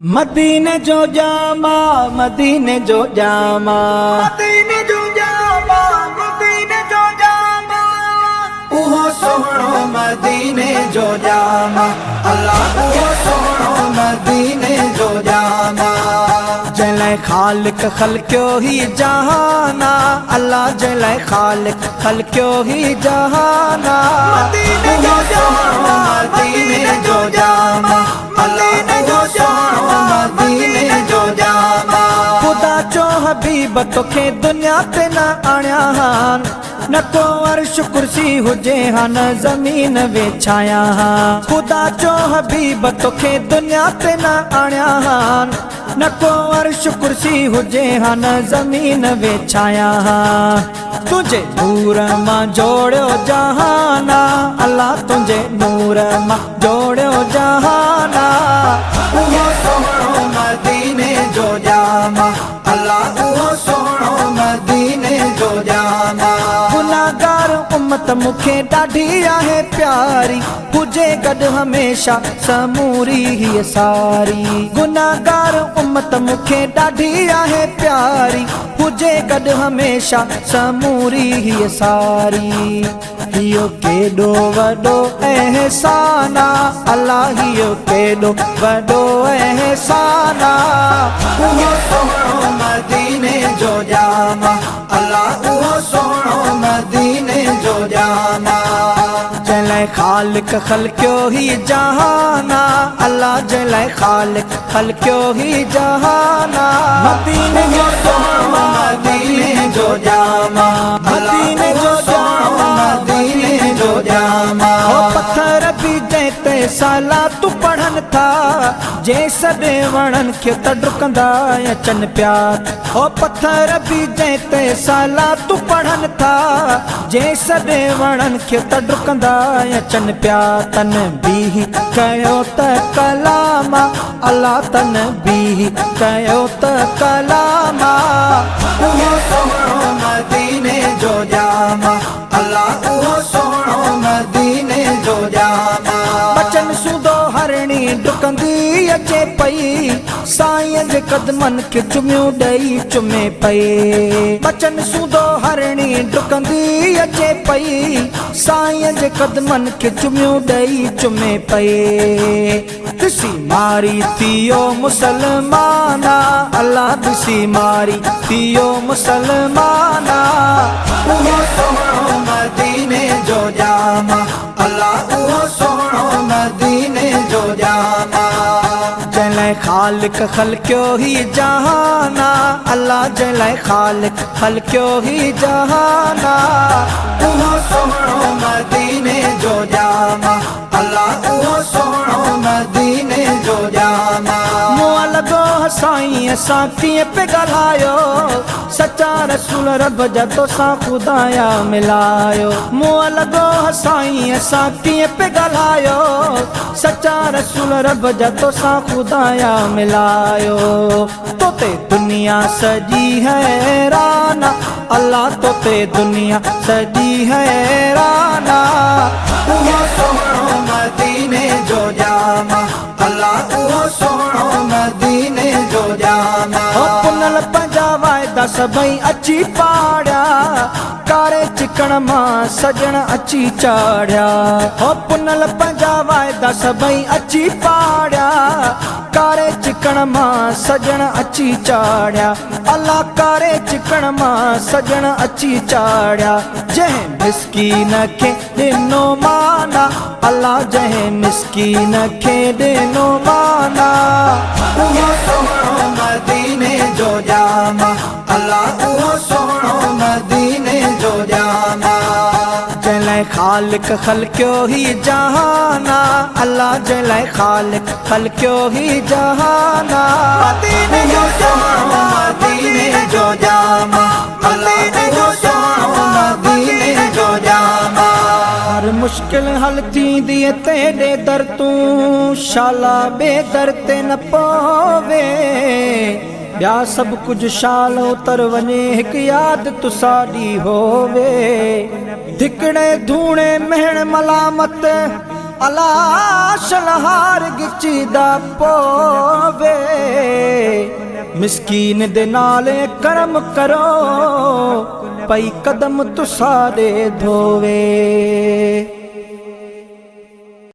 मदीने जो जामा, मदीने जो जामा, मदीने जो जामा, मदीने जो जामा, उहो सोहणो मदीने जो जामा, अल्लाह उहो सोहणो मदीने जो जामा। जले खालिक खलक्यो ही जहाना, अल्लाह जले खालिक खलक्यो ही जहाना। मदीने जो जामा, मदीने जो जामा, अल्लाह उहो सोहणो मदीने जो जामा। खुदा चो हबीब तोखे दुनिया ते न आणिया हान, न को अर्श कुर्सी हुजे हा न ज़मीन वेछाया हा। खुदा चो हबीब तोखे दुनिया ते न आणिया हान, न को अर्श कुर्सी हुजे हा न ज़मीन वेछाया हा। तुझे नूर मां जोड़ियो जहाना, अल्लाह तुझे नूर मां जोड़ियो जहाना। उहो सोहणो मदीने जो जामा, अल्लाह उहो सोहणो मदीने जो जामा। गुनाहगार उम्मत मुखे ॾाढी आहे प्यारी, हुजे गॾु हमेशा समूरी ही सारी। गुनाहगार उम्मत मुखे ॾाढी आहे प्यारी, हुजे गॾु हमेशा समूरी ही सारी। हियो केॾो वॾो एहसाना, अल्लाह हियो केॾो वॾो एहसाना। उहो सोहणो मदीने जो जामा, अल्लाह उहो सोहणो मदीने जो जामा। जले खालिक खलक्यो ही जहाना, अल्लाह जले खालिक खलक्यो ही जहाना। मदीने जो जामा, मदीने जो जामा, मदीने जो जामा, मदीने जो जामा। ओ पत्थर भी जैते साला तू पढ़न था, जे सॾे वणन खे त डुकंदा अचन प्या। ओ पत्थर भी जैते साला तू पढ़न था, जे सॾे वणन खे त डुकंदा अचन प्या। तन बीही कयो त कलामा, अल्लाह तन बीही कयो त कलामा। उहो सोहणो मदीने जो जामा, अल्लाह उहो सोहणो मदीने जो जामा। बचन सूदो हरणी डुकंदी अचे पई, साईं जे कदमन खे चुमियूं ॾेई चुमे पई। बचन सूदो हरणी डुकंदी अचे पई, साईं जे कदमन खे चुमियूं ॾेई चुमे पई। ॾिसी मारी थियो मुसलमाना, अल्लाह ॾिसी मारी थियो मुसलमाना। उहो सोहणो मदीने जो जामा, अल्लाह उहो सोहणो मदीने जो जामा। जले खालिक खलक्यो ही जहाना, अल्लाह जले खालिक खलक्यो ही जहाना। उहो सोहणो मदीने जो जामा, अल्लाह उहो सोहणो मदीने जो जामा। मुआ लॻो साईं असां कीअं पे ॻाल्हायो, सच्चा रसूल रब जा तोसां खुदाया मिलायो। मुआ लॻो साईं असां कीअं पे ॻाल्हायो, सच्चा रसूल रब जा तोसां खुदाया मिलायो। तोते दुनिया सजी हैराना, अल्लाह तोते दुनिया सजी हैराना। उहो सोहणो मदीने जो जामा, अल्लाह उहो सोहणो मदीने जो जामा। पुनल पंहिंजा वाइदा सभई अची पाड़िया, कारे चिकण मां सजण अची चाढ़िया। हो पुनल पंहिंजा वाइदा सभई अची पाड़िया, कारे चिकण मां सजण अची चाढ़िया। अल्लाह कारे चिकण मां सजण अची चाढ़िया। जंहिं मिस्कीन खे ॾिनो माना, अल्लाह जंहिं मिस्कीन खे ॾिनो माना। उहो सोहणो मदीने जो जामा, अल्लाह उहो सोहणो मदीने जो जामा। जले खालिक खलक्यो ही जहाना, अल्लाह जले खालिक खलक्यो ही जहाना। मदीने जो जामा, मदीने जो जामा, अल्लाह उहो सोहणो मदीने जो जामा। हर मुश्किल हल थींदी तेरे दर तूं, शाला बेदर ते न पवे। ॿिया सभु कुझु शाल उतर वञे, हिकु यादि तु साॾी होवे। धिकड़े धूणे महण मलामत अला शलहार गिचीदा पोवे मिस्कीन दे नाले करम करो पई कदम तुसारे धोवे।